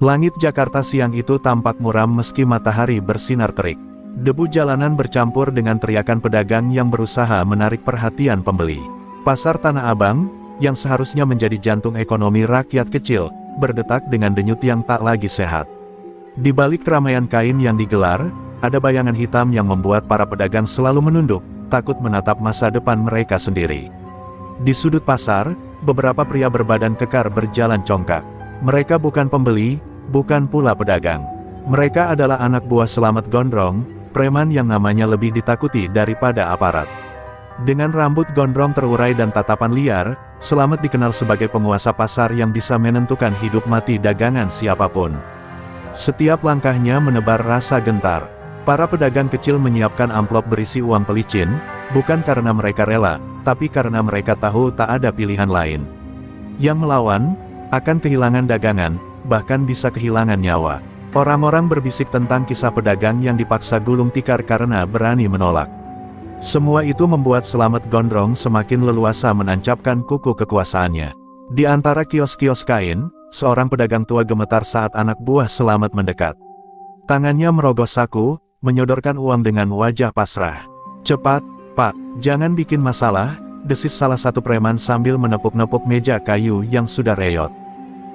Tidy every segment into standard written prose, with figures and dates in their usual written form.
Langit Jakarta siang itu tampak muram meski matahari bersinar terik. Debu jalanan bercampur dengan teriakan pedagang yang berusaha menarik perhatian pembeli. Pasar Tanah Abang, yang seharusnya menjadi jantung ekonomi rakyat kecil, berdetak dengan denyut yang tak lagi sehat. Di balik keramaian kain yang digelar, ada bayangan hitam yang membuat para pedagang selalu menunduk, takut menatap masa depan mereka sendiri. Di sudut pasar, beberapa pria berbadan kekar berjalan congkak. Mereka bukan pembeli, bukan pula pedagang. Mereka adalah anak buah Slamet Gondrong, preman yang namanya lebih ditakuti daripada aparat. Dengan rambut gondrong terurai dan tatapan liar, Slamet dikenal sebagai penguasa pasar yang bisa menentukan hidup mati dagangan siapapun. Setiap langkahnya menebar rasa gentar. Para pedagang kecil menyiapkan amplop berisi uang pelicin, bukan karena mereka rela, tapi karena mereka tahu tak ada pilihan lain. Yang melawan, akan kehilangan dagangan, bahkan bisa kehilangan nyawa. Orang-orang berbisik tentang kisah pedagang yang dipaksa gulung tikar karena berani menolak. Semua itu membuat Slamet Gondrong semakin leluasa menancapkan kuku kekuasaannya. Di antara kios-kios kain, seorang pedagang tua gemetar saat anak buah Slamet mendekat. Tangannya merogoh saku, menyodorkan uang dengan wajah pasrah. "Cepat, Pak, jangan bikin masalah," desis salah satu preman sambil menepuk-nepuk meja kayu yang sudah reyot.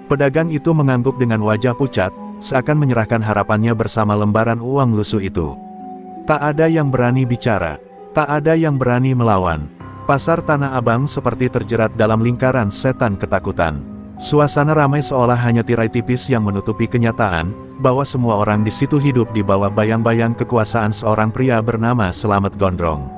Pedagang itu mengangguk dengan wajah pucat, seakan menyerahkan harapannya bersama lembaran uang lusuh itu. Tak ada yang berani bicara, tak ada yang berani melawan. Pasar Tanah Abang seperti terjerat dalam lingkaran setan ketakutan. Suasana ramai seolah hanya tirai tipis yang menutupi kenyataan, bahwa semua orang di situ hidup di bawah bayang-bayang kekuasaan seorang pria bernama Slamet Gondrong.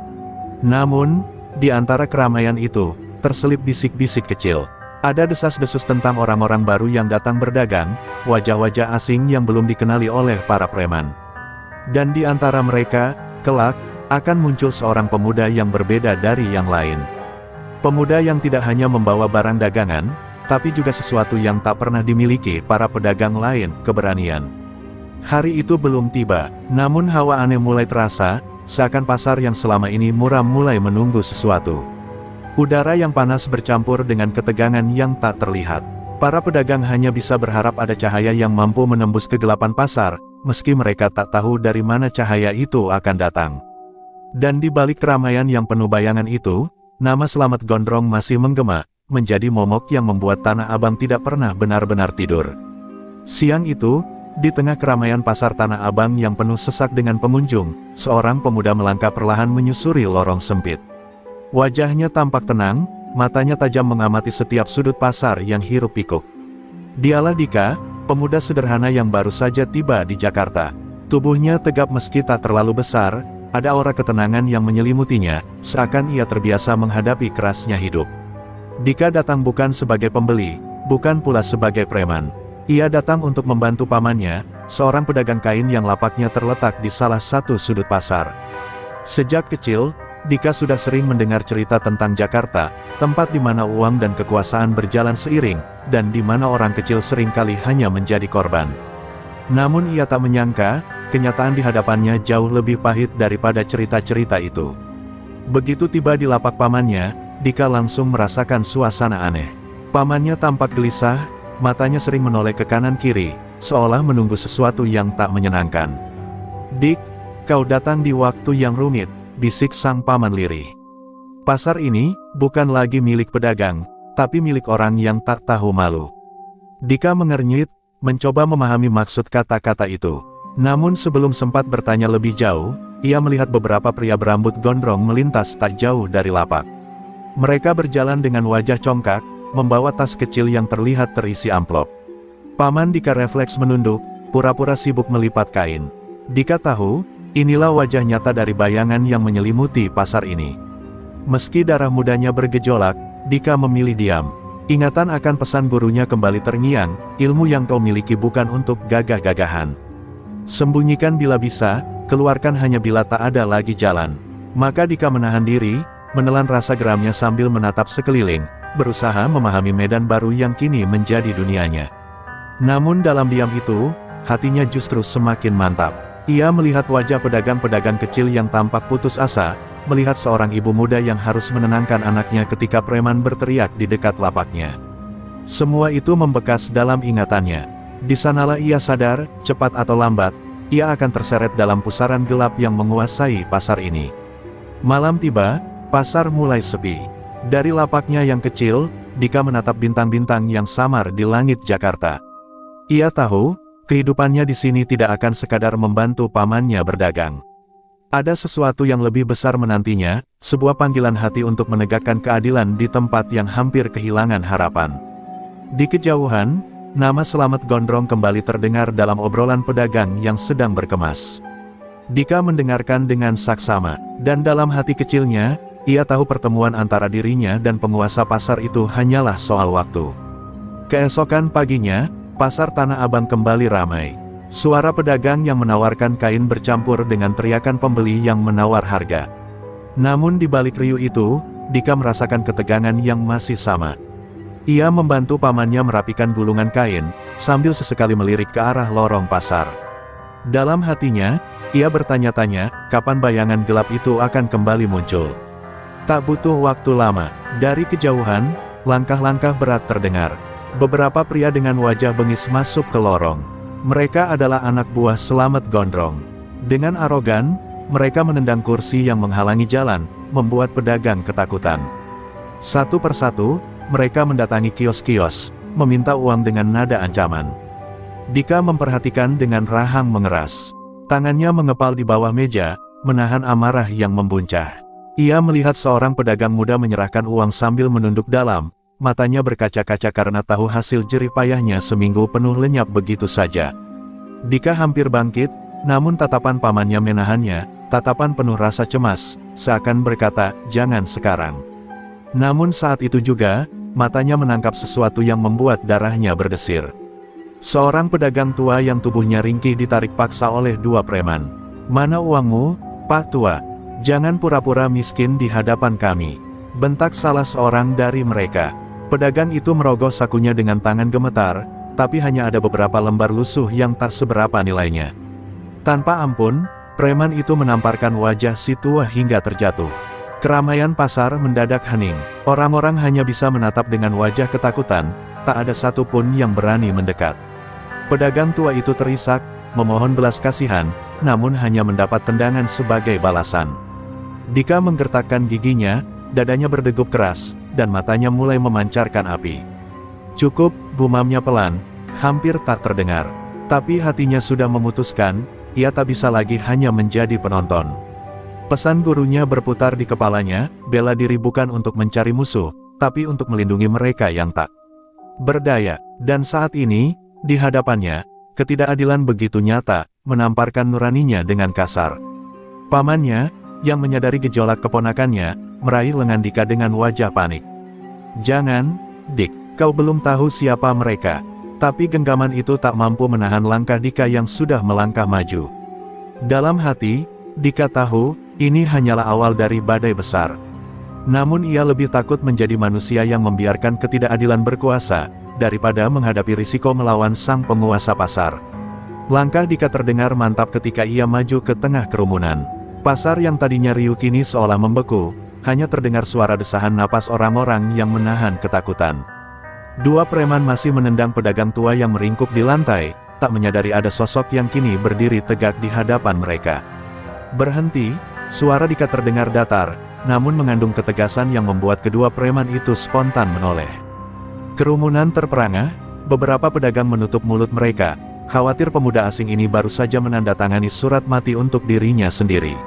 Namun, di antara keramaian itu, terselip bisik-bisik kecil. Ada desas-desus tentang orang-orang baru yang datang berdagang, wajah-wajah asing yang belum dikenali oleh para preman. Dan di antara mereka, kelak, akan muncul seorang pemuda yang berbeda dari yang lain. Pemuda yang tidak hanya membawa barang dagangan, tapi juga sesuatu yang tak pernah dimiliki para pedagang lain, keberanian. Hari itu belum tiba, namun hawa aneh mulai terasa, seakan pasar yang selama ini muram mulai menunggu sesuatu. Udara yang panas bercampur dengan ketegangan yang tak terlihat. Para pedagang hanya bisa berharap ada cahaya yang mampu menembus kegelapan pasar, meski mereka tak tahu dari mana cahaya itu akan datang. Dan di balik keramaian yang penuh bayangan itu, nama Slamet Gondrong masih menggema, menjadi momok yang membuat Tanah Abang tidak pernah benar-benar tidur. Siang itu, di tengah keramaian pasar Tanah Abang yang penuh sesak dengan pengunjung, seorang pemuda melangkah perlahan menyusuri lorong sempit. Wajahnya tampak tenang, matanya tajam mengamati setiap sudut pasar yang hiruk-pikuk. Dialah Dika, pemuda sederhana yang baru saja tiba di Jakarta. Tubuhnya tegap meski tak terlalu besar, ada aura ketenangan yang menyelimutinya, seakan ia terbiasa menghadapi kerasnya hidup. Dika datang bukan sebagai pembeli, bukan pula sebagai preman. Ia datang untuk membantu pamannya, seorang pedagang kain yang lapaknya terletak di salah satu sudut pasar. Sejak kecil, Dika sudah sering mendengar cerita tentang Jakarta, tempat di mana uang dan kekuasaan berjalan seiring, dan di mana orang kecil seringkali hanya menjadi korban. Namun ia tak menyangka, kenyataan di hadapannya jauh lebih pahit daripada cerita-cerita itu. Begitu tiba di lapak pamannya, Dika langsung merasakan suasana aneh. Pamannya tampak gelisah, matanya sering menoleh ke kanan-kiri, seolah menunggu sesuatu yang tak menyenangkan. "Dik, kau datang di waktu yang rumit," bisik sang paman lirih. Pasar ini, bukan lagi milik pedagang, tapi milik orang yang tak tahu malu. Dika mengernyit, mencoba memahami maksud kata-kata itu. Namun sebelum sempat bertanya lebih jauh, ia melihat beberapa pria berambut gondrong melintas tak jauh dari lapak. Mereka berjalan dengan wajah congkak, membawa tas kecil yang terlihat terisi amplop. Paman Dika refleks menunduk, pura-pura sibuk melipat kain. Dika tahu, inilah wajah nyata dari bayangan yang menyelimuti pasar ini. Meski darah mudanya bergejolak, Dika memilih diam. Ingatan akan pesan gurunya kembali terngiang, ilmu yang kau miliki bukan untuk gagah-gagahan. Sembunyikan bila bisa, keluarkan hanya bila tak ada lagi jalan. Maka Dika menahan diri, menelan rasa geramnya sambil menatap sekeliling, berusaha memahami medan baru yang kini menjadi dunianya. Namun dalam diam itu, hatinya justru semakin mantap. Ia melihat wajah pedagang-pedagang kecil yang tampak putus asa, melihat seorang ibu muda yang harus menenangkan anaknya ketika preman berteriak di dekat lapaknya. Semua itu membekas dalam ingatannya. Di sanalah ia sadar, cepat atau lambat, ia akan terseret dalam pusaran gelap yang menguasai pasar ini. Malam tiba, pasar mulai sepi. Dari lapaknya yang kecil, Dika menatap bintang-bintang yang samar di langit Jakarta. Ia tahu, kehidupannya di sini tidak akan sekadar membantu pamannya berdagang. Ada sesuatu yang lebih besar menantinya, sebuah panggilan hati untuk menegakkan keadilan di tempat yang hampir kehilangan harapan. Di kejauhan, nama Slamet Gondrong kembali terdengar dalam obrolan pedagang yang sedang berkemas. Dika mendengarkan dengan saksama, dan dalam hati kecilnya, ia tahu pertemuan antara dirinya dan penguasa pasar itu hanyalah soal waktu. Keesokan paginya, pasar Tanah Abang kembali ramai. Suara pedagang yang menawarkan kain bercampur dengan teriakan pembeli yang menawar harga. Namun di balik riuh itu, Dika merasakan ketegangan yang masih sama. Ia membantu pamannya merapikan gulungan kain, sambil sesekali melirik ke arah lorong pasar. Dalam hatinya, ia bertanya-tanya, kapan bayangan gelap itu akan kembali muncul. Tak butuh waktu lama, dari kejauhan, langkah-langkah berat terdengar. Beberapa pria dengan wajah bengis masuk ke lorong. Mereka adalah anak buah Slamet Gondrong. Dengan arogan, mereka menendang kursi yang menghalangi jalan, membuat pedagang ketakutan. Satu persatu, mereka mendatangi kios-kios, meminta uang dengan nada ancaman. Dika memperhatikan dengan rahang mengeras. Tangannya mengepal di bawah meja, menahan amarah yang membuncah. Ia melihat seorang pedagang muda menyerahkan uang sambil menunduk dalam, matanya berkaca-kaca karena tahu hasil jerih payahnya seminggu penuh lenyap begitu saja. Dika hampir bangkit, namun tatapan pamannya menahannya, tatapan penuh rasa cemas, seakan berkata, jangan sekarang. Namun saat itu juga, matanya menangkap sesuatu yang membuat darahnya berdesir. Seorang pedagang tua yang tubuhnya ringkih ditarik paksa oleh dua preman. Mana uangmu, Pak Tua? Jangan pura-pura miskin di hadapan kami, bentak salah seorang dari mereka. Pedagang itu merogoh sakunya dengan tangan gemetar, tapi hanya ada beberapa lembar lusuh yang tak seberapa nilainya. Tanpa ampun, preman itu menamparkan wajah si tua hingga terjatuh. Keramaian pasar mendadak hening, orang-orang hanya bisa menatap dengan wajah ketakutan, tak ada satupun yang berani mendekat. Pedagang tua itu terisak, memohon belas kasihan, namun hanya mendapat tendangan sebagai balasan. Dika menggertakkan giginya, dadanya berdegup keras, dan matanya mulai memancarkan api. Cukup, gumamnya pelan, hampir tak terdengar. Tapi hatinya sudah memutuskan, ia tak bisa lagi hanya menjadi penonton. Pesan gurunya berputar di kepalanya, bela diri bukan untuk mencari musuh, tapi untuk melindungi mereka yang tak berdaya. Dan saat ini, di hadapannya, ketidakadilan begitu nyata, menamparkan nuraninya dengan kasar. Pamannya, yang menyadari gejolak keponakannya, meraih lengan Dika dengan wajah panik. Jangan, Dik, kau belum tahu siapa mereka. Tapi genggaman itu tak mampu menahan langkah Dika yang sudah melangkah maju. Dalam hati, Dika tahu, ini hanyalah awal dari badai besar. Namun ia lebih takut menjadi manusia yang membiarkan ketidakadilan berkuasa, daripada menghadapi risiko melawan sang penguasa pasar. Langkah Dika terdengar mantap ketika ia maju ke tengah kerumunan. Pasar yang tadinya riuh kini seolah membeku, hanya terdengar suara desahan napas orang-orang yang menahan ketakutan. Dua preman masih menendang pedagang tua yang meringkuk di lantai, tak menyadari ada sosok yang kini berdiri tegak di hadapan mereka. Berhenti, suara Dika terdengar datar, namun mengandung ketegasan yang membuat kedua preman itu spontan menoleh. Kerumunan terperangah, beberapa pedagang menutup mulut mereka, khawatir pemuda asing ini baru saja menandatangani surat mati untuk dirinya sendiri.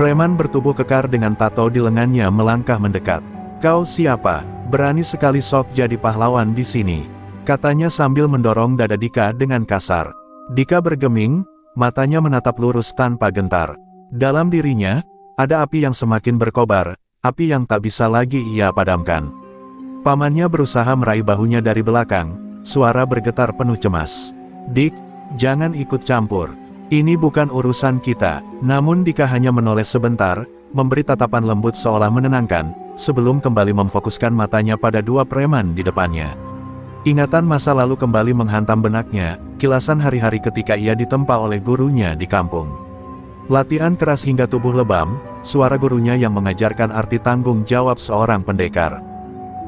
Preman bertubuh kekar dengan tato di lengannya melangkah mendekat. Kau siapa? Berani sekali sok jadi pahlawan di sini, katanya sambil mendorong dada Dika dengan kasar. Dika bergeming, matanya menatap lurus tanpa gentar. Dalam dirinya, ada api yang semakin berkobar, api yang tak bisa lagi ia padamkan. Pamannya berusaha meraih bahunya dari belakang, suara bergetar penuh cemas. Dik, jangan ikut campur. Ini bukan urusan kita. Namun Dika hanya menoleh sebentar, memberi tatapan lembut seolah menenangkan, sebelum kembali memfokuskan matanya pada dua preman di depannya. Ingatan masa lalu kembali menghantam benaknya, kilasan hari-hari ketika ia ditempa oleh gurunya di kampung. Latihan keras hingga tubuh lebam, suara gurunya yang mengajarkan arti tanggung jawab seorang pendekar.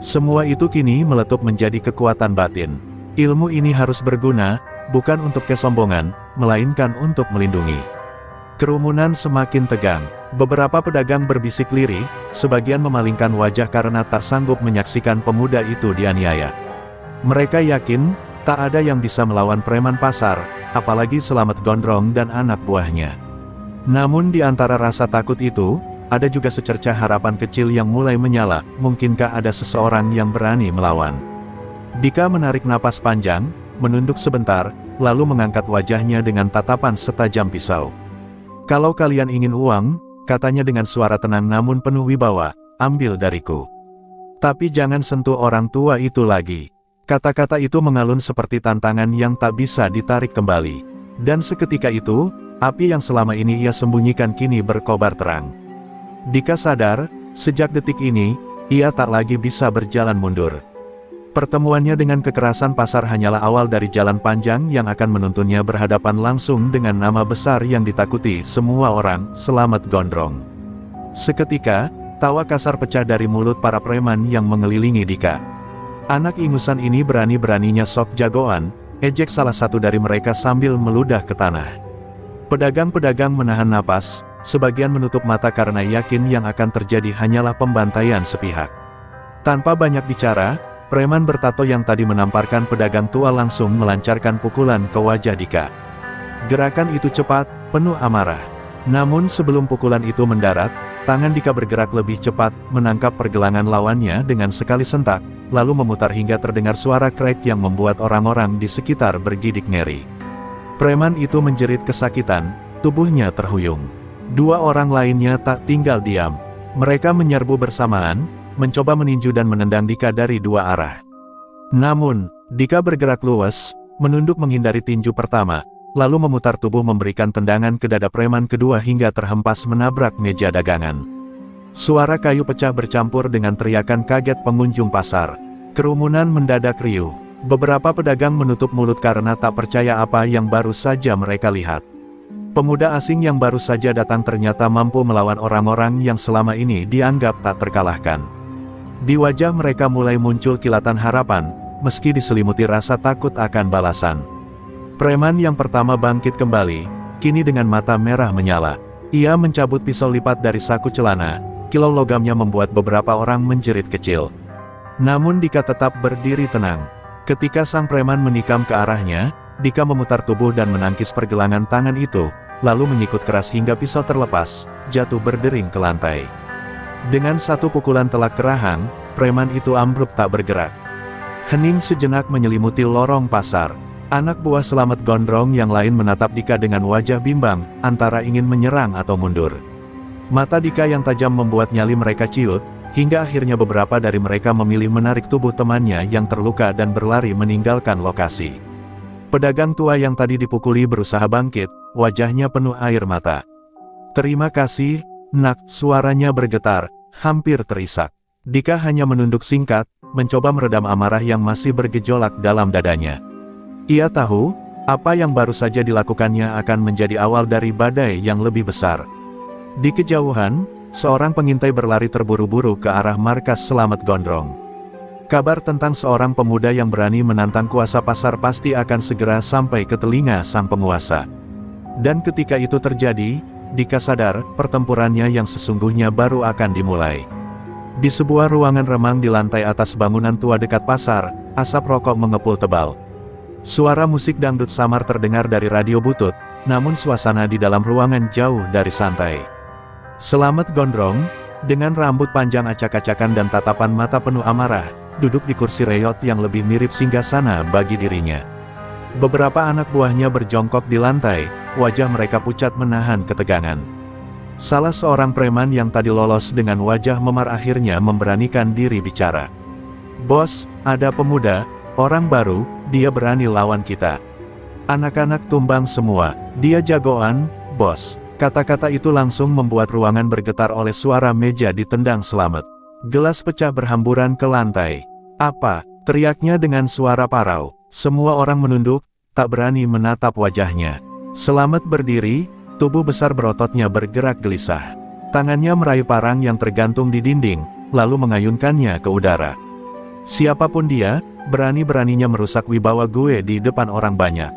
Semua itu kini meletup menjadi kekuatan batin. Ilmu ini harus berguna, bukan untuk kesombongan, melainkan untuk melindungi. Kerumunan semakin tegang. Beberapa pedagang berbisik lirih, sebagian memalingkan wajah karena tak sanggup menyaksikan pemuda itu dianiaya. Mereka yakin, tak ada yang bisa melawan preman pasar, apalagi Slamet Gondrong dan anak buahnya. Namun di antara rasa takut itu, ada juga secercah harapan kecil yang mulai menyala, mungkinkah ada seseorang yang berani melawan. Dika menarik napas panjang, menunduk sebentar, lalu mengangkat wajahnya dengan tatapan setajam pisau. "Kalau kalian ingin uang," katanya dengan suara tenang namun penuh wibawa, "ambil dariku. Tapi jangan sentuh orang tua itu lagi." Kata-kata itu mengalun seperti tantangan yang tak bisa ditarik kembali. Dan seketika itu, api yang selama ini ia sembunyikan kini berkobar terang. Dika sadar, sejak detik ini, ia tak lagi bisa berjalan mundur. Pertemuannya dengan kekerasan pasar hanyalah awal dari jalan panjang yang akan menuntunnya berhadapan langsung dengan nama besar yang ditakuti semua orang, Slamet Gondrong. Seketika, tawa kasar pecah dari mulut para preman yang mengelilingi Dika. "Anak ingusan ini berani-beraninya sok jagoan," ejek salah satu dari mereka sambil meludah ke tanah. Pedagang-pedagang menahan napas, sebagian menutup mata karena yakin yang akan terjadi hanyalah pembantaian sepihak. Tanpa banyak bicara, preman bertato yang tadi menamparkan pedagang tua langsung melancarkan pukulan ke wajah Dika. Gerakan itu cepat, penuh amarah. Namun sebelum pukulan itu mendarat, tangan Dika bergerak lebih cepat, menangkap pergelangan lawannya dengan sekali sentak, lalu memutar hingga terdengar suara krek yang membuat orang-orang di sekitar bergidik ngeri. Preman itu menjerit kesakitan, tubuhnya terhuyung. Dua orang lainnya tak tinggal diam. Mereka menyerbu bersamaan, mencoba meninju dan menendang Dika dari dua arah. Namun, Dika bergerak luwes, menunduk menghindari tinju pertama, lalu memutar tubuh memberikan tendangan ke dada preman kedua hingga terhempas menabrak meja dagangan. Suara kayu pecah bercampur dengan teriakan kaget pengunjung pasar. Kerumunan mendadak riuh. Beberapa pedagang menutup mulut karena tak percaya apa yang baru saja mereka lihat. Pemuda asing yang baru saja datang ternyata mampu melawan orang-orang yang selama ini dianggap tak terkalahkan. Di wajah mereka mulai muncul kilatan harapan, meski diselimuti rasa takut akan balasan. Preman yang pertama bangkit kembali, kini dengan mata merah menyala. Ia mencabut pisau lipat dari saku celana, kilau logamnya membuat beberapa orang menjerit kecil. Namun Dika tetap berdiri tenang. Ketika sang preman menikam ke arahnya, Dika memutar tubuh dan menangkis pergelangan tangan itu, lalu menyikut keras hingga pisau terlepas, jatuh berdering ke lantai. Dengan satu pukulan telak ke rahang, preman itu ambruk tak bergerak. Hening sejenak menyelimuti lorong pasar. Anak buah Slamet Gondrong yang lain menatap Dika dengan wajah bimbang, antara ingin menyerang atau mundur. Mata Dika yang tajam membuat nyali mereka ciut, hingga akhirnya beberapa dari mereka memilih menarik tubuh temannya yang terluka dan berlari meninggalkan lokasi. Pedagang tua yang tadi dipukuli berusaha bangkit, wajahnya penuh air mata. "Terima kasih, Nak," suaranya bergetar, hampir terisak. Dika hanya menunduk singkat, mencoba meredam amarah yang masih bergejolak dalam dadanya. Ia tahu, apa yang baru saja dilakukannya akan menjadi awal dari badai yang lebih besar. Di kejauhan, seorang pengintai berlari terburu-buru ke arah markas Slamet Gondrong. Kabar tentang seorang pemuda yang berani menantang kuasa pasar pasti akan segera sampai ke telinga sang penguasa. Dan ketika itu terjadi, Dika sadar, pertempurannya yang sesungguhnya baru akan dimulai. Di sebuah ruangan remang di lantai atas bangunan tua dekat pasar, asap rokok mengepul tebal. Suara musik dangdut samar terdengar dari radio butut, namun suasana di dalam ruangan jauh dari santai. Slamet Gondrong, dengan rambut panjang acak-acakan dan tatapan mata penuh amarah, duduk di kursi reyot yang lebih mirip singgasana bagi dirinya. Beberapa anak buahnya berjongkok di lantai, wajah mereka pucat menahan ketegangan. Salah seorang preman yang tadi lolos dengan wajah memar akhirnya memberanikan diri bicara. "Bos, ada pemuda, orang baru, dia berani lawan kita." Anak-anak tumbang semua, "Dia jagoan, bos." Kata-kata itu langsung membuat ruangan bergetar oleh suara meja ditendang Slamet. Gelas pecah berhamburan ke lantai. "Apa?" teriaknya dengan suara parau. Semua orang menunduk, tak berani menatap wajahnya. Slamet berdiri, tubuh besar berototnya bergerak gelisah. Tangannya meraih parang yang tergantung di dinding, lalu mengayunkannya ke udara. Siapapun dia, berani-beraninya merusak wibawa gue di depan orang banyak.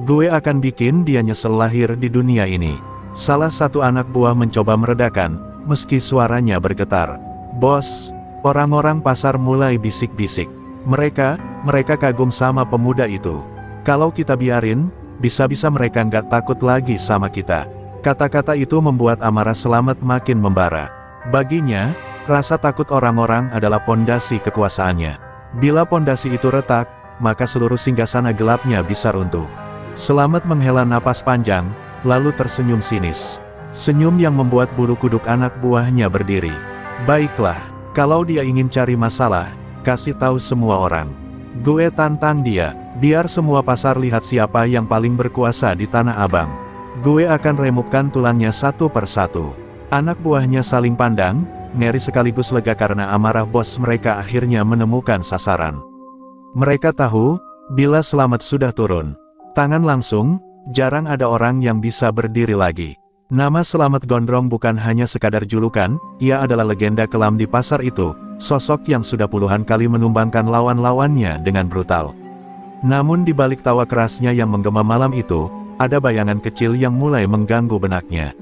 Gue akan bikin dia nyesel lahir di dunia ini. Salah satu anak buah mencoba meredakan, meski suaranya bergetar. Bos, orang-orang pasar mulai bisik-bisik. Mereka kagum sama pemuda itu. Kalau kita biarin, bisa-bisa mereka nggak takut lagi sama kita. Kata-kata itu membuat amarah Selamat makin membara. Baginya, rasa takut orang-orang adalah pondasi kekuasaannya. Bila pondasi itu retak, maka seluruh singgasana gelapnya bisa runtuh. Selamat menghela napas panjang, lalu tersenyum sinis. Senyum yang membuat bulu kuduk anak buahnya berdiri. Baiklah, kalau dia ingin cari masalah, kasih tahu semua orang. Gue tantang dia, biar semua pasar lihat siapa yang paling berkuasa di Tanah Abang. Gue akan remukkan tulangnya satu persatu. Anak buahnya saling pandang, ngeri sekaligus lega karena amarah bos mereka akhirnya menemukan sasaran. Mereka tahu, bila Selamat sudah turun tangan langsung, jarang ada orang yang bisa berdiri lagi. Nama Selamat Gondrong bukan hanya sekadar julukan, ia adalah legenda kelam di pasar itu, sosok yang sudah puluhan kali menumbangkan lawan-lawannya dengan brutal. Namun di balik tawa kerasnya yang menggema malam itu, ada bayangan kecil yang mulai mengganggu benaknya.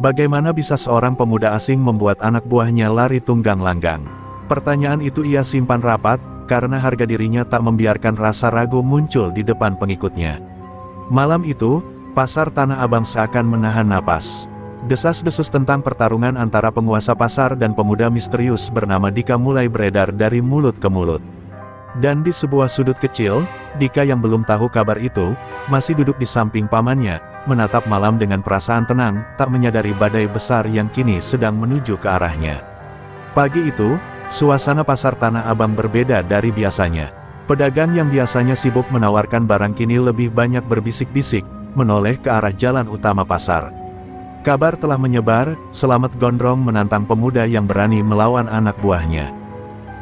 Bagaimana bisa seorang pemuda asing membuat anak buahnya lari tunggang langgang? Pertanyaan itu ia simpan rapat, karena harga dirinya tak membiarkan rasa ragu muncul di depan pengikutnya. Malam itu, pasar Tanah Abang seakan menahan napas. Desas-desus tentang pertarungan antara penguasa pasar dan pemuda misterius bernama Dika mulai beredar dari mulut ke mulut. Dan di sebuah sudut kecil, Dika yang belum tahu kabar itu, masih duduk di samping pamannya, menatap malam dengan perasaan tenang, tak menyadari badai besar yang kini sedang menuju ke arahnya. Pagi itu, suasana pasar Tanah Abang berbeda dari biasanya. Pedagang yang biasanya sibuk menawarkan barang kini lebih banyak berbisik-bisik, menoleh ke arah jalan utama pasar. Kabar telah menyebar, Selamat Gondrong menantang pemuda yang berani melawan anak buahnya.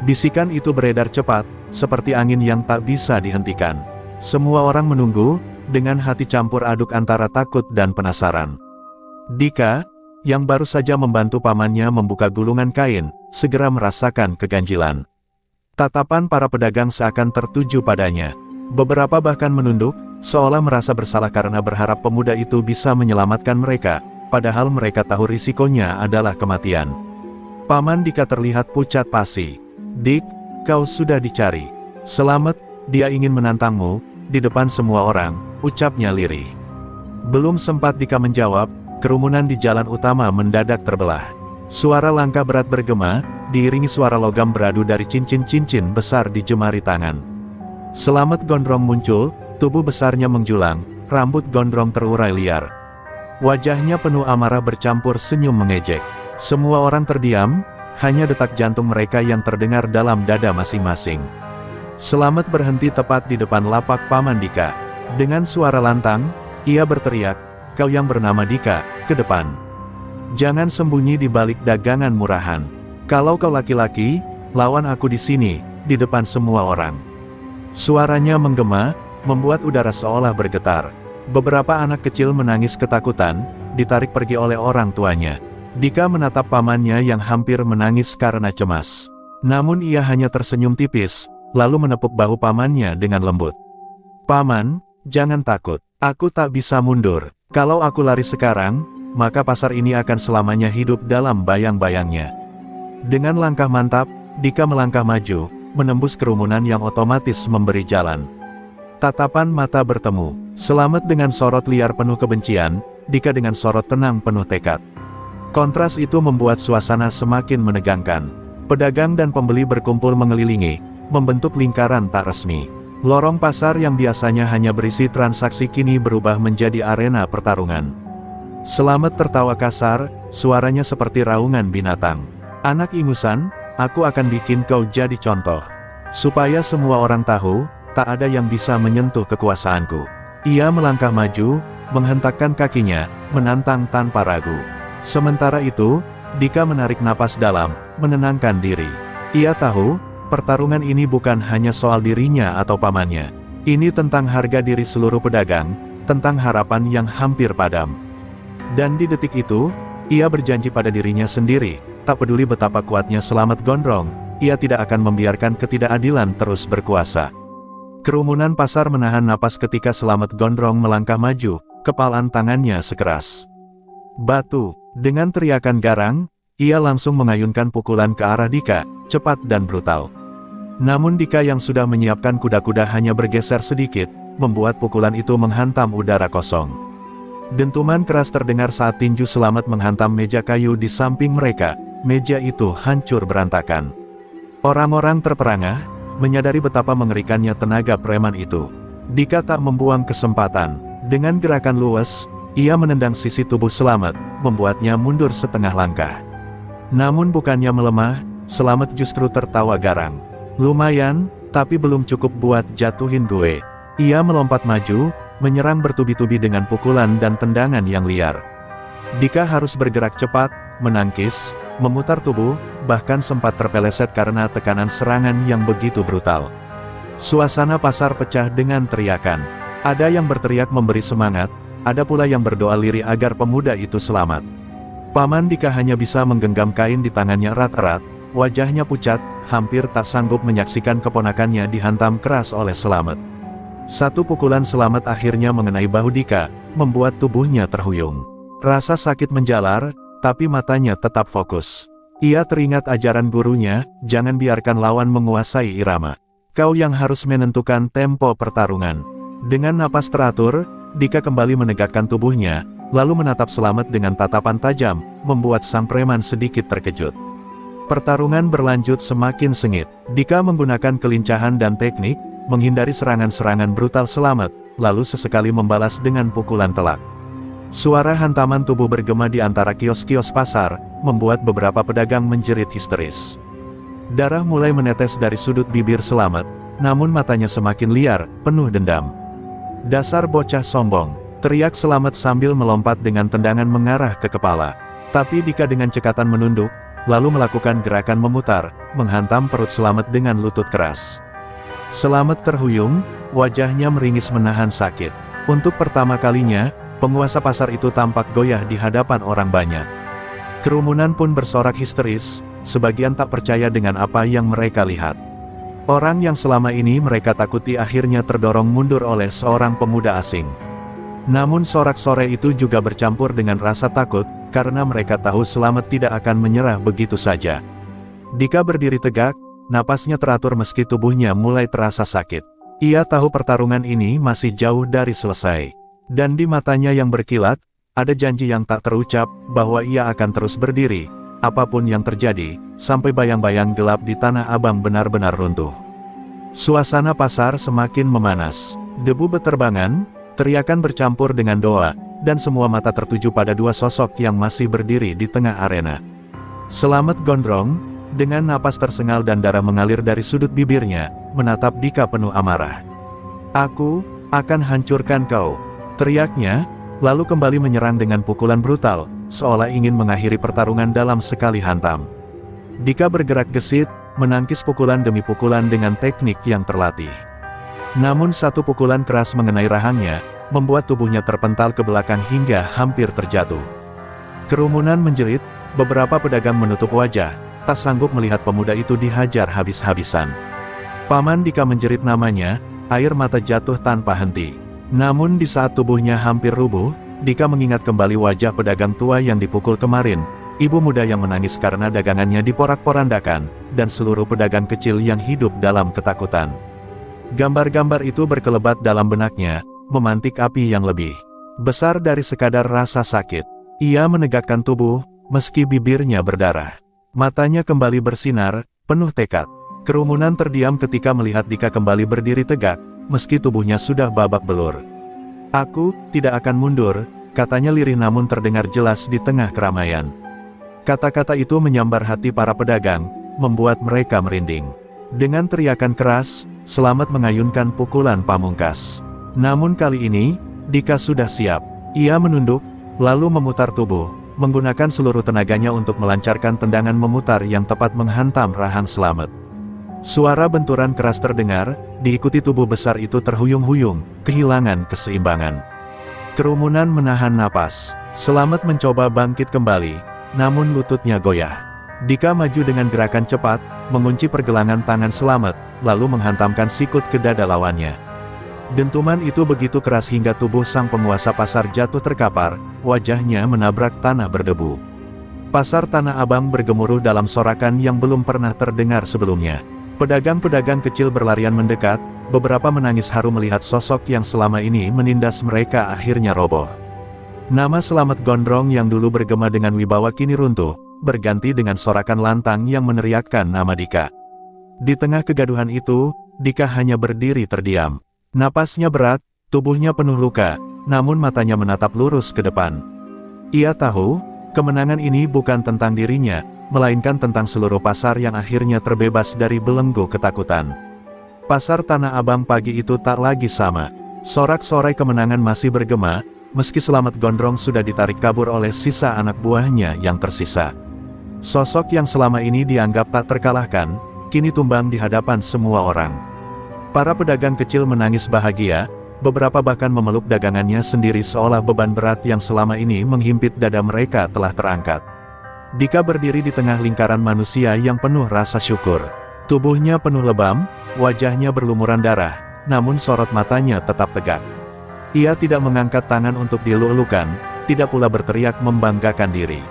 Bisikan itu beredar cepat, seperti angin yang tak bisa dihentikan. Semua orang menunggu, dengan hati campur aduk antara takut dan penasaran. Dika, yang baru saja membantu pamannya membuka gulungan kain, segera merasakan keganjilan. Tatapan para pedagang seakan tertuju padanya. Beberapa bahkan menunduk, seolah merasa bersalah karena berharap pemuda itu bisa menyelamatkan mereka, padahal mereka tahu risikonya adalah kematian. Paman Dika terlihat pucat pasi. Dik, kau sudah dicari. Selamat, dia ingin menantangmu, di depan semua orang, ucapnya lirih. Belum sempat Dika menjawab, kerumunan di jalan utama mendadak terbelah. Suara langkah berat bergema, diiringi suara logam beradu dari cincin-cincin besar di jemari tangan. Selamat Gondrong muncul, tubuh besarnya menjulang, rambut gondrong terurai liar. Wajahnya penuh amarah bercampur senyum mengejek. Semua orang terdiam, hanya detak jantung mereka yang terdengar dalam dada masing-masing. Selamat berhenti tepat di depan lapak Paman Dika. Dengan suara lantang, ia berteriak, "Kau yang bernama Dika, ke depan. Jangan sembunyi di balik dagangan murahan. Kalau kau laki-laki, lawan aku di sini, di depan semua orang." Suaranya menggema, membuat udara seolah bergetar. Beberapa anak kecil menangis ketakutan, ditarik pergi oleh orang tuanya. Dika menatap pamannya yang hampir menangis karena cemas. Namun ia hanya tersenyum tipis, lalu menepuk bahu pamannya dengan lembut. "Paman, jangan takut. Aku tak bisa mundur. Kalau aku lari sekarang, maka pasar ini akan selamanya hidup dalam bayang-bayangnya." Dengan langkah mantap, Dika melangkah maju, menembus kerumunan yang otomatis memberi jalan. Tatapan mata bertemu, Selamat dengan sorot liar penuh kebencian, Dika dengan sorot tenang penuh tekad. Kontras itu membuat suasana semakin menegangkan. Pedagang dan pembeli berkumpul mengelilingi, membentuk lingkaran tak resmi. Lorong pasar yang biasanya hanya berisi transaksi kini berubah menjadi arena pertarungan. Selamat tertawa kasar, suaranya seperti raungan binatang. "Anak ingusan, aku akan bikin kau jadi contoh. Supaya semua orang tahu, tak ada yang bisa menyentuh kekuasaanku." Ia melangkah maju, menghentakkan kakinya, menantang tanpa ragu. Sementara itu, Dika menarik napas dalam, menenangkan diri. Ia tahu, pertarungan ini bukan hanya soal dirinya atau pamannya. Ini tentang harga diri seluruh pedagang, tentang harapan yang hampir padam. Dan di detik itu, ia berjanji pada dirinya sendiri, tak peduli betapa kuatnya Selamat Gondrong, ia tidak akan membiarkan ketidakadilan terus berkuasa. Kerumunan pasar menahan napas ketika Slamet Gondrong melangkah maju, kepalan tangannya sekeras batu. Dengan teriakan garang, ia langsung mengayunkan pukulan ke arah Dika, cepat dan brutal. Namun Dika yang sudah menyiapkan kuda-kuda hanya bergeser sedikit, membuat pukulan itu menghantam udara kosong. Dentuman keras terdengar saat tinju Slamet menghantam meja kayu di samping mereka, meja itu hancur berantakan. Orang-orang terperangah, menyadari betapa mengerikannya tenaga preman itu. Dika tak membuang kesempatan. Dengan gerakan luwes, ia menendang sisi tubuh Slamet, membuatnya mundur setengah langkah. Namun bukannya melemah, Slamet justru tertawa garang. Lumayan, tapi belum cukup buat jatuhin gue. Ia melompat maju, menyerang bertubi-tubi dengan pukulan dan tendangan yang liar. Dika harus bergerak cepat, menangkis, memutar tubuh, bahkan sempat terpeleset karena tekanan serangan yang begitu brutal. Suasana pasar pecah dengan teriakan. Ada yang berteriak memberi semangat, ada pula yang berdoa lirih agar pemuda itu selamat. Paman Dika hanya bisa menggenggam kain di tangannya erat-erat, wajahnya pucat, hampir tak sanggup menyaksikan keponakannya dihantam keras oleh Slamet. Satu pukulan Slamet akhirnya mengenai bahu Dika, membuat tubuhnya terhuyung. Rasa sakit menjalar, tapi matanya tetap fokus. Ia teringat ajaran gurunya, jangan biarkan lawan menguasai irama. Kau yang harus menentukan tempo pertarungan. Dengan napas teratur, Dika kembali menegakkan tubuhnya, lalu menatap Slamet dengan tatapan tajam, membuat sang preman sedikit terkejut. Pertarungan berlanjut semakin sengit. Dika menggunakan kelincahan dan teknik, menghindari serangan-serangan brutal Slamet, lalu sesekali membalas dengan pukulan telak. Suara hantaman tubuh bergema di antara kios-kios pasar, membuat beberapa pedagang menjerit histeris. Darah mulai menetes dari sudut bibir Slamet, namun matanya semakin liar, penuh dendam. Dasar bocah sombong, teriak Slamet sambil melompat dengan tendangan mengarah ke kepala. Tapi Dika dengan cekatan menunduk, lalu melakukan gerakan memutar, menghantam perut Slamet dengan lutut keras. Slamet terhuyung, wajahnya meringis menahan sakit. Untuk pertama kalinya, penguasa pasar itu tampak goyah di hadapan orang banyak. Kerumunan pun bersorak histeris, sebagian tak percaya dengan apa yang mereka lihat. Orang yang selama ini mereka takuti akhirnya terdorong mundur oleh seorang pemuda asing. Namun sorak-sorai itu juga bercampur dengan rasa takut, karena mereka tahu Slamet tidak akan menyerah begitu saja. Dika berdiri tegak, napasnya teratur meski tubuhnya mulai terasa sakit. Ia tahu pertarungan ini masih jauh dari selesai. Dan di matanya yang berkilat, ada janji yang tak terucap, bahwa ia akan terus berdiri, apapun yang terjadi, sampai bayang-bayang gelap di Tanah Abang benar-benar runtuh. Suasana pasar semakin memanas. Debu beterbangan, teriakan bercampur dengan doa, dan semua mata tertuju pada dua sosok yang masih berdiri di tengah arena. Slamet Gondrong, dengan napas tersengal dan darah mengalir dari sudut bibirnya, menatap Dika penuh amarah. "Aku akan hancurkan kau," teriaknya, lalu kembali menyerang dengan pukulan brutal, seolah ingin mengakhiri pertarungan dalam sekali hantam. Dika bergerak gesit, menangkis pukulan demi pukulan dengan teknik yang terlatih. Namun satu pukulan keras mengenai rahangnya, membuat tubuhnya terpental ke belakang hingga hampir terjatuh. Kerumunan menjerit, beberapa pedagang menutup wajah, tak sanggup melihat pemuda itu dihajar habis-habisan. Paman Dika menjerit namanya, air mata jatuh tanpa henti. Namun di saat tubuhnya hampir rubuh, Dika mengingat kembali wajah pedagang tua yang dipukul kemarin, ibu muda yang menangis karena dagangannya diporak-porandakan, dan seluruh pedagang kecil yang hidup dalam ketakutan. Gambar-gambar itu berkelebat dalam benaknya, memantik api yang lebih besar dari sekadar rasa sakit. Ia menegakkan tubuh, meski bibirnya berdarah. Matanya kembali bersinar, penuh tekad. Kerumunan terdiam ketika melihat Dika kembali berdiri tegak, meski tubuhnya sudah babak belur. "Aku tidak akan mundur," katanya lirih namun terdengar jelas di tengah keramaian. Kata-kata itu menyambar hati para pedagang, membuat mereka merinding. Dengan teriakan keras, Slamet mengayunkan pukulan pamungkas. Namun kali ini, Dika sudah siap. Ia menunduk, lalu memutar tubuh, menggunakan seluruh tenaganya untuk melancarkan tendangan memutar yang tepat menghantam rahang Slamet. Suara benturan keras terdengar, diikuti tubuh besar itu terhuyung-huyung, kehilangan keseimbangan. Kerumunan menahan napas. Slamet mencoba bangkit kembali, namun lututnya goyah. Dika maju dengan gerakan cepat, mengunci pergelangan tangan Selamat, lalu menghantamkan sikut ke dada lawannya. Dentuman itu begitu keras hingga tubuh sang penguasa pasar jatuh terkapar, wajahnya menabrak tanah berdebu. Pasar Tanah Abang bergemuruh dalam sorakan yang belum pernah terdengar sebelumnya. Pedagang-pedagang kecil berlarian mendekat, beberapa menangis haru melihat sosok yang selama ini menindas mereka akhirnya roboh. Nama Selamat Gondrong yang dulu bergema dengan wibawa kini runtuh, berganti dengan sorakan lantang yang meneriakkan nama Dika. Di tengah kegaduhan itu, Dika hanya berdiri terdiam. Napasnya berat, tubuhnya penuh luka, namun matanya menatap lurus ke depan. Ia tahu, kemenangan ini bukan tentang dirinya, melainkan tentang seluruh pasar yang akhirnya terbebas dari belenggu ketakutan. Pasar Tanah Abang pagi itu tak lagi sama. Sorak-sorai kemenangan masih bergema, meski Selamat Gondrong sudah ditarik kabur oleh sisa anak buahnya yang tersisa. Sosok yang selama ini dianggap tak terkalahkan, kini tumbang di hadapan semua orang. Para pedagang kecil menangis bahagia, beberapa bahkan memeluk dagangannya sendiri seolah beban berat yang selama ini menghimpit dada mereka telah terangkat. Dika berdiri di tengah lingkaran manusia yang penuh rasa syukur. Tubuhnya penuh lebam, wajahnya berlumuran darah, namun sorot matanya tetap tegak. Ia tidak mengangkat tangan untuk dielu-elukan, tidak pula berteriak membanggakan diri.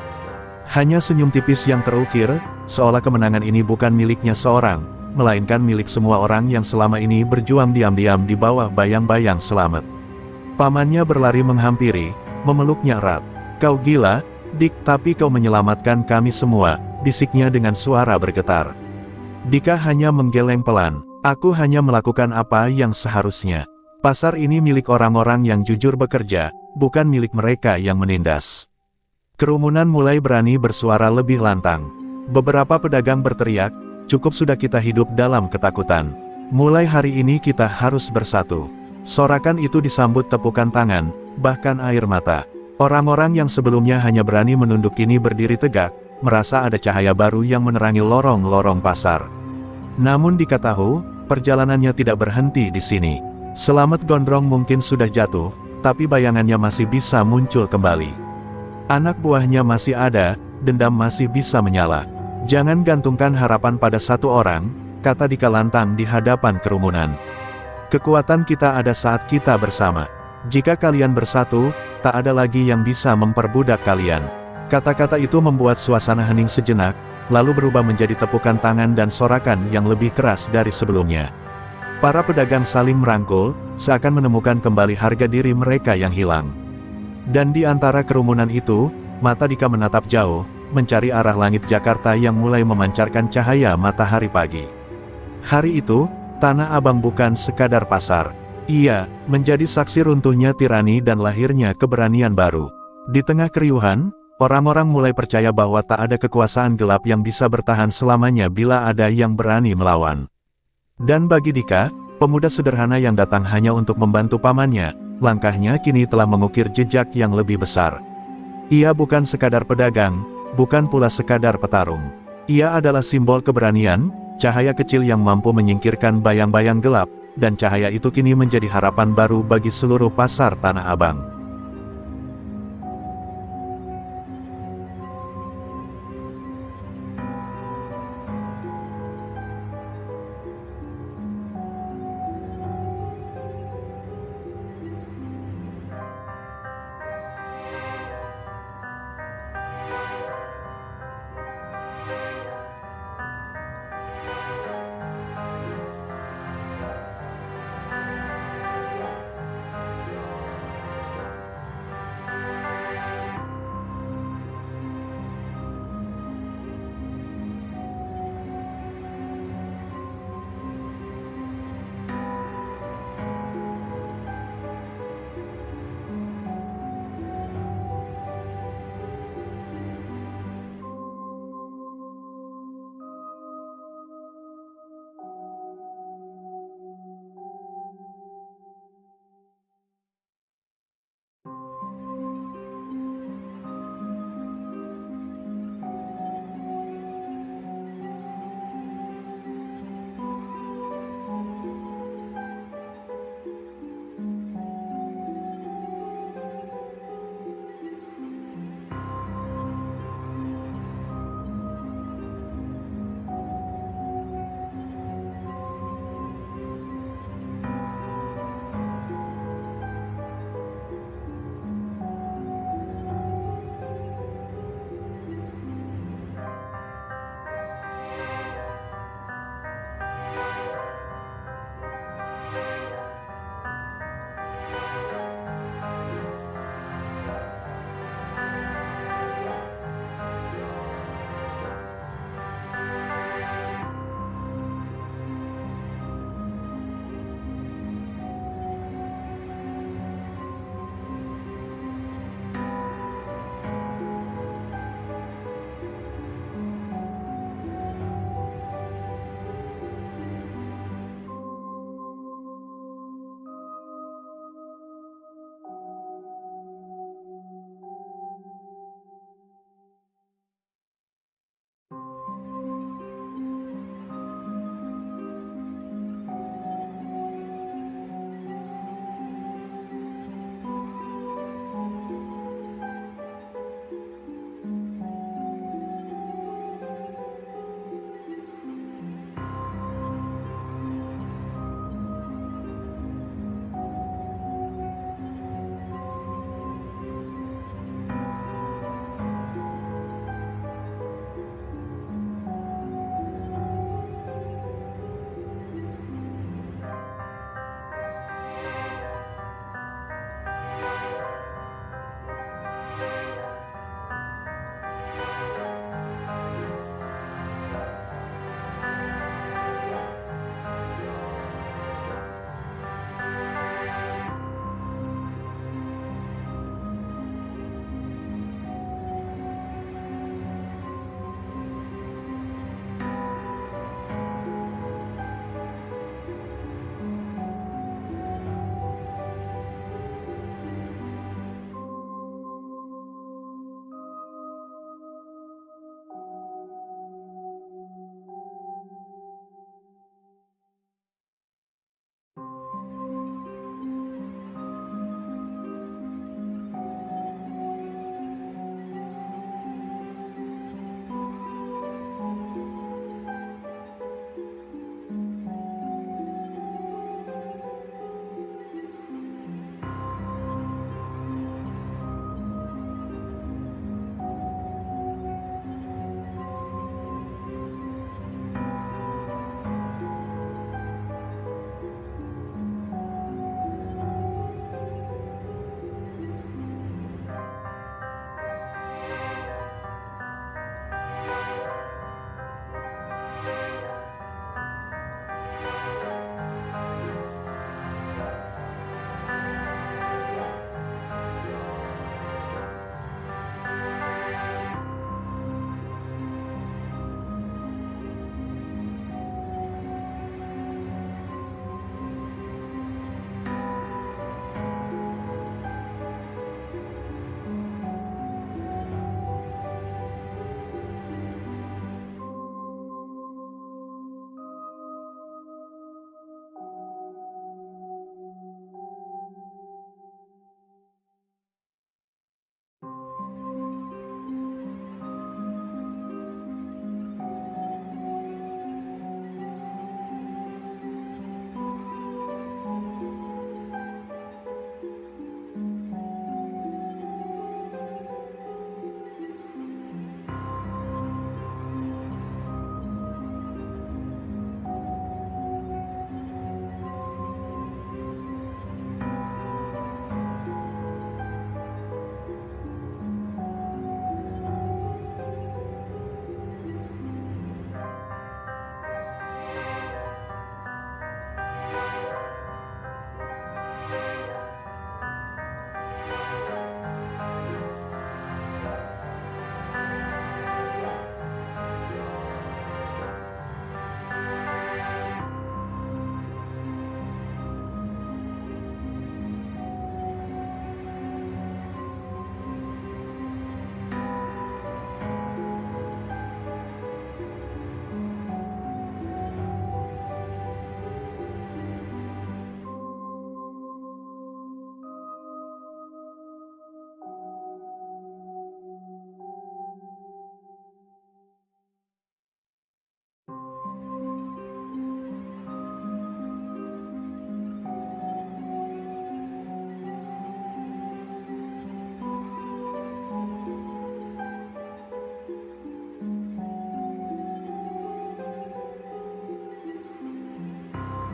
Hanya senyum tipis yang terukir, seolah kemenangan ini bukan miliknya seorang, melainkan milik semua orang yang selama ini berjuang diam-diam di bawah bayang-bayang Selamat. Pamannya berlari menghampiri, memeluknya erat. "Kau gila, Dik, tapi kau menyelamatkan kami semua," bisiknya dengan suara bergetar. Dika hanya menggeleng pelan. "Aku hanya melakukan apa yang seharusnya. Pasar ini milik orang-orang yang jujur bekerja, bukan milik mereka yang menindas." Kerumunan mulai berani bersuara lebih lantang. Beberapa pedagang berteriak, "Cukup sudah kita hidup dalam ketakutan. Mulai hari ini kita harus bersatu." Sorakan itu disambut tepukan tangan, bahkan air mata. Orang-orang yang sebelumnya hanya berani menunduk kini berdiri tegak, merasa ada cahaya baru yang menerangi lorong-lorong pasar. Namun Dika tahu, perjalanannya tidak berhenti di sini. Selamat Gondrong mungkin sudah jatuh, tapi bayangannya masih bisa muncul kembali. Anak buahnya masih ada, dendam masih bisa menyala. "Jangan gantungkan harapan pada satu orang," kata Dika lantang di hadapan kerumunan. "Kekuatan kita ada saat kita bersama. Jika kalian bersatu, tak ada lagi yang bisa memperbudak kalian." Kata-kata itu membuat suasana hening sejenak, lalu berubah menjadi tepukan tangan dan sorakan yang lebih keras dari sebelumnya. Para pedagang saling merangkul, seakan menemukan kembali harga diri mereka yang hilang. Dan di antara kerumunan itu, mata Dika menatap jauh, mencari arah langit Jakarta yang mulai memancarkan cahaya matahari pagi. Hari itu, Tanah Abang bukan sekadar pasar. Ia menjadi saksi runtuhnya tirani dan lahirnya keberanian baru. Di tengah keriuhan, orang-orang mulai percaya bahwa tak ada kekuasaan gelap yang bisa bertahan selamanya bila ada yang berani melawan. Dan bagi Dika, pemuda sederhana yang datang hanya untuk membantu pamannya, langkahnya kini telah mengukir jejak yang lebih besar. Ia bukan sekadar pedagang, bukan pula sekadar petarung. Ia adalah simbol keberanian, cahaya kecil yang mampu menyingkirkan bayang-bayang gelap, dan cahaya itu kini menjadi harapan baru bagi seluruh pasar Tanah Abang.